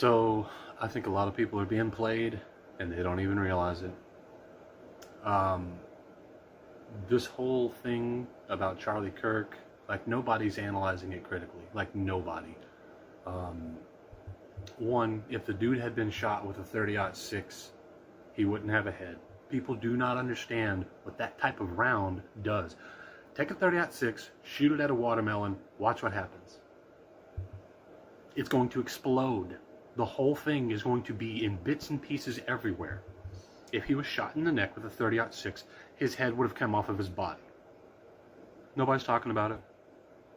So I think a lot of people are being played and they don't even realize it. Um, this whole thing about Charlie Kirk, like nobody's analyzing it critically. Like nobody. Um, One, if the dude had been shot with a 30-06, he wouldn't have a head. People do not understand what that type of round does. Take a 30-06, shoot it at a watermelon, watch what happens. It's going to explode. The whole thing is going to be in bits and pieces everywhere. If he was shot in the neck with a 30-06, his head would have come off of his body. Nobody's talking about it.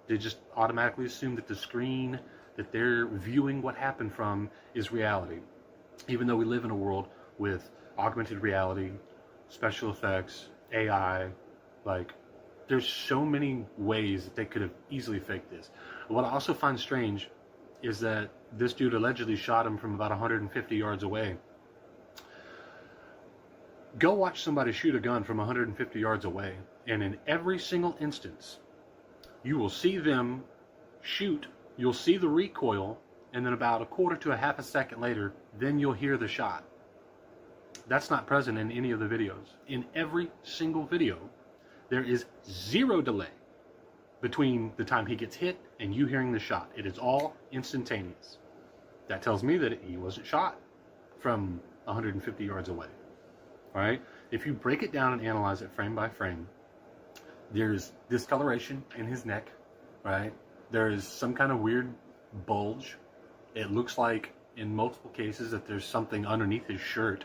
They just automatically assume that the screen that they're viewing what happened from is reality. Even though we live in a world with augmented reality, special effects, AI, like, there's so many ways that they could have easily faked this. What I also find strange is that this dude allegedly shot him from about 150 yards away. Go watch somebody shoot a gun from 150 yards away, and in every single instance, you will see them shoot, you'll see the recoil, and then about a quarter to a half a second later, then you'll hear the shot. That's not present in any of the videos. In every single video, there is zero delay between the time he gets hit and you hearing the shot. It is all instantaneous. That tells me that he wasn't shot from 150 yards away. All right? If you break it down and analyze it frame by frame, there's discoloration in his neck, right? There's some kind of weird bulge. It looks like, in multiple cases, that there's something underneath his shirt.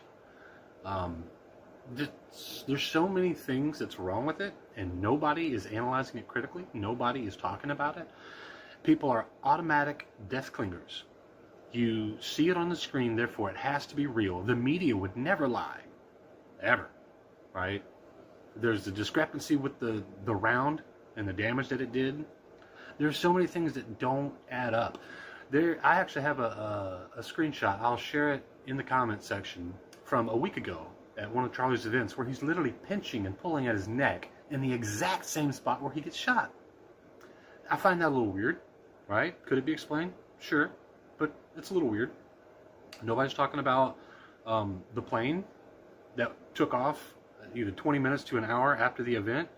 There's so many things that's wrong with it, and nobody is analyzing it critically. Nobody is talking about it. People are automatic death clingers. You see it on the screen, therefore it has to be real. The media would never lie, ever, right? There's the discrepancy with the round and the damage that it did. There's so many things that don't add up. I actually have a screenshot. I'll share it in the comments section from a week ago at one of Charlie's events where he's literally pinching and pulling at his neck in the exact same spot where he gets shot. I find that a little weird, right? Could it be explained? Sure, but it's a little weird. Nobody's talking about the plane that took off either 20 minutes to an hour after the event.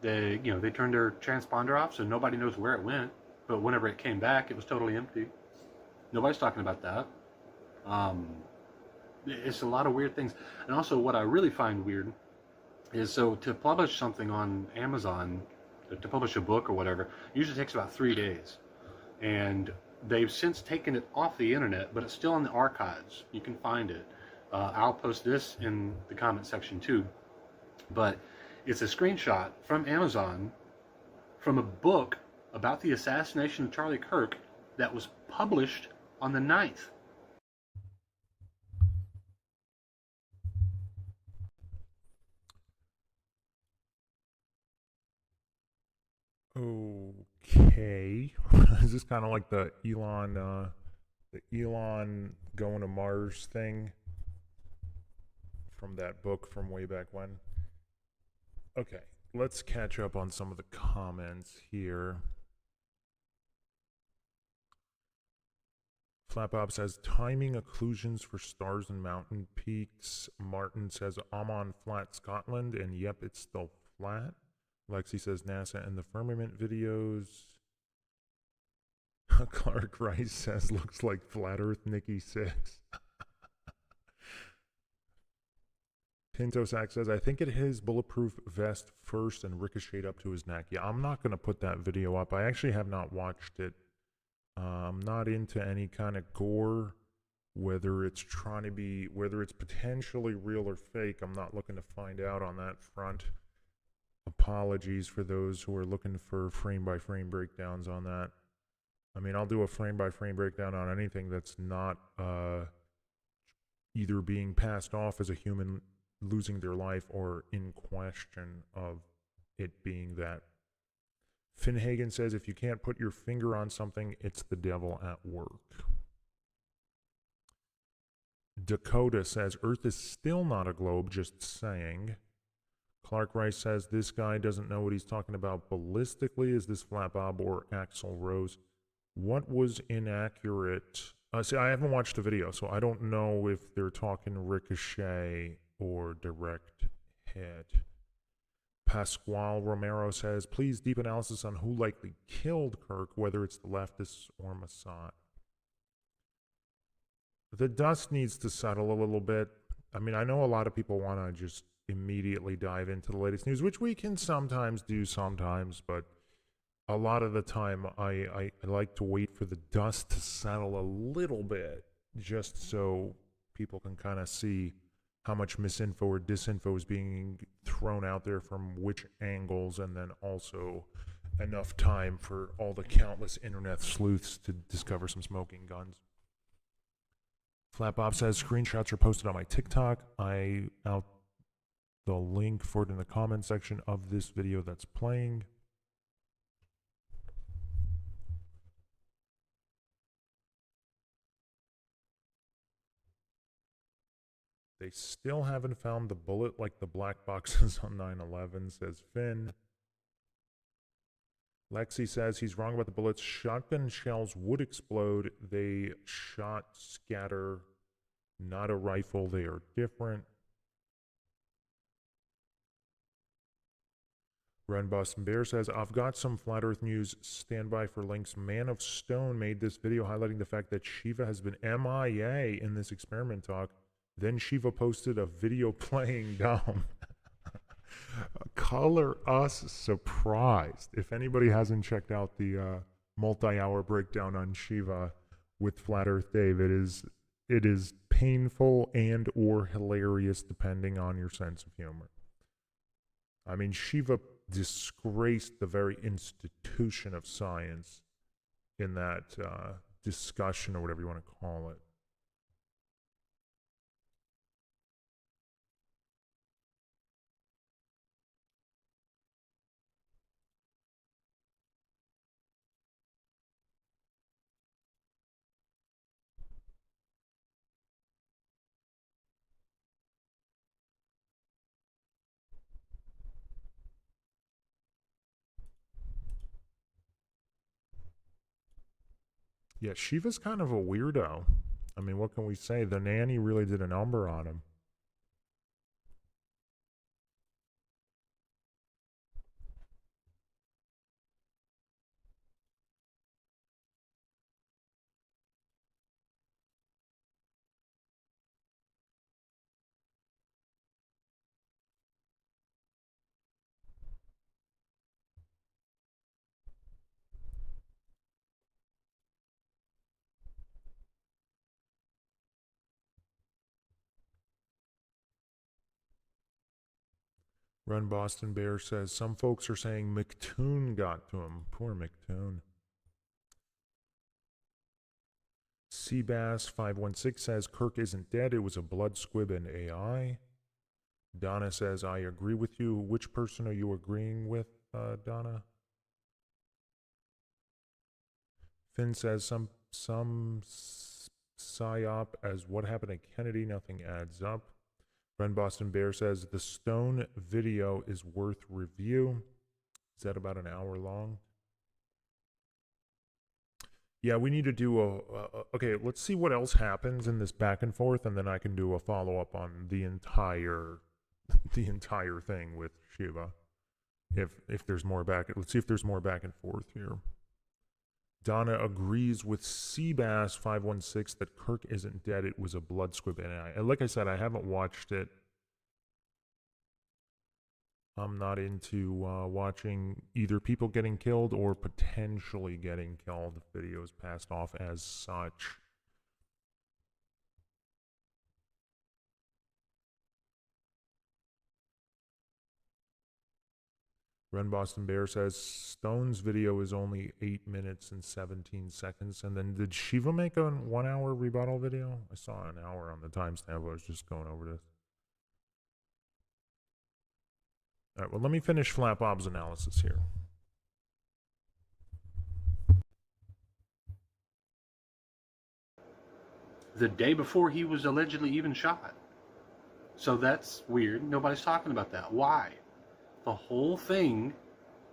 They turned their transponder off, so nobody knows where it went. But whenever it came back, it was totally empty. Nobody's talking about that. It's a lot of weird things. And also, what I really find weird is, so to publish something on Amazon, to publish a book or whatever, usually takes about 3 days. And they've since taken it off the internet, but it's still in the archives. You can find it. I'll post this in the comment section too. But it's a screenshot from Amazon from a book about the assassination of Charlie Kirk that was published on the 9th. Okay. Is this kind of like the Elon going to Mars thing from that book from way back when? Okay, let's catch up on some of the comments here. Flapop says, timing occlusions for stars and mountain peaks. Martin says, I'm on flat Scotland, and yep, it's still flat. Lexi says, NASA and the firmament videos. Clark Rice says, looks like Flat Earth Nikki 6. Pinto Sack says, I think it his bulletproof vest first and ricocheted up to his neck. Yeah, I'm not going to put that video up. I actually have not watched it. I'm not into any kind of gore, whether it's potentially real or fake. I'm not looking to find out on that front. Apologies for those who are looking for frame-by-frame breakdowns on that. I mean, I'll do a frame-by-frame breakdown on anything that's not either being passed off as a human losing their life or in question of it being that. Finhagen says, if you can't put your finger on something, it's the devil at work. Dakota says, Earth is still not a globe, just saying. Clark Rice says, this guy doesn't know what he's talking about ballistically. Is this Flat Bob or Axl Rose? What was inaccurate See, I haven't watched the video, so I don't know if they're talking ricochet or direct hit. Pascual Romero says, please deep analysis on who likely killed Kirk, whether it's the leftists or Mossad. The dust needs to settle a little bit. I mean, I know a lot of people want to just immediately dive into the latest news, which we can sometimes do sometimes, but a lot of the time I like to wait for the dust to settle a little bit just so people can kind of see how much misinfo or disinfo is being thrown out there from which angles, and then also enough time for all the countless internet sleuths to discover some smoking guns. Flat Bob says screenshots are posted on my TikTok. I out the link for it in the comment section of this video that's playing. They still haven't found the bullet like the black boxes on 9/11, says Finn. Lexi says he's wrong about the bullets. Shotgun shells would explode. They shot scatter, not a rifle. They are different. Run Boston Bear says, I've got some Flat Earth news. Stand by for links. Man of Stone made this video highlighting the fact that Shiva has been MIA in this experiment talk. Then Shiva posted a video playing dumb. Color us surprised. If anybody hasn't checked out the multi-hour breakdown on Shiva with Flat Earth Dave, it is painful and or hilarious depending on your sense of humor. I mean, Shiva disgraced the very institution of science in that discussion, or whatever you want to call it. Yeah, Shiva's kind of a weirdo. I mean, what can we say? The nanny really did a number on him. Run Boston Bear says, some folks are saying McToon got to him. Poor McToon. Seabass516 says, Kirk isn't dead. It was a blood squib and AI. Donna says, I agree with you. Which person are you agreeing with, Donna? Finn says, some psyop as what happened to Kennedy. Nothing adds up. Ren Boston Bear says, the Stone video is worth review. Is that about an hour long? Yeah, we need to do okay, let's see what else happens in this back and forth, and then I can do a follow-up on the entire thing with Shiva. If there's more let's see if there's more back and forth here. Donna agrees with Seabass516 that Kirk isn't dead. It was a blood squib. And like I said, I haven't watched it. I'm not into watching either people getting killed or potentially getting killed if videos passed off as such. Ren Boston Bear says Stone's video is only 8 minutes and 17 seconds. And then did Shiva make a 1 hour rebuttal video? I saw an hour on the timestamp. I was just going over this. All right, well, let me finish Flat Bob's analysis here. The day before he was allegedly even shot. So that's weird. Nobody's talking about that. Why? The whole thing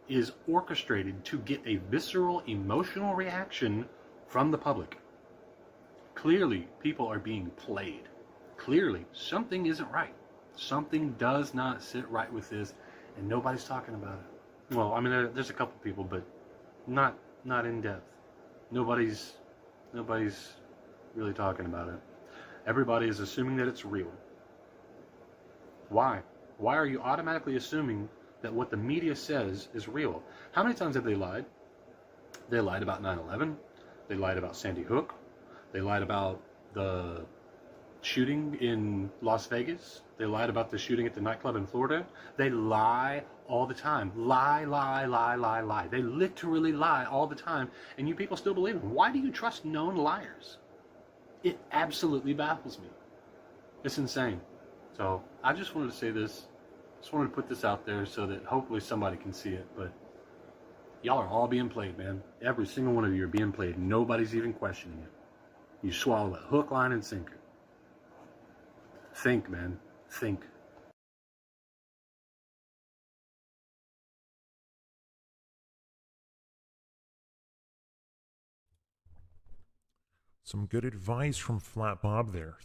is orchestrated to get a visceral, emotional reaction from the public. Clearly, people are being played. Clearly, something isn't right. Something does not sit right with this, and nobody's talking about it. Well, I mean, there's a couple people, but not in depth. Nobody's really talking about it. Everybody is assuming that it's real. Why? Why are you automatically assuming that what the media says is real? How many times have they lied? They lied about 9/11. They lied about Sandy Hook. They lied about the shooting in Las Vegas. They lied about the shooting at the nightclub in Florida. They lie all the time. Lie, lie, lie, lie, lie. They literally lie all the time, and you people still believe them. Why do you trust known liars? It absolutely baffles me. It's insane. So I just wanted to say this. Just wanted to put this out there so that hopefully somebody can see it. But y'all are all being played, man. Every single one of you are being played. Nobody's even questioning it. You swallow it hook, line, and sinker. Think, man. Think. Some good advice from Flat Bob there.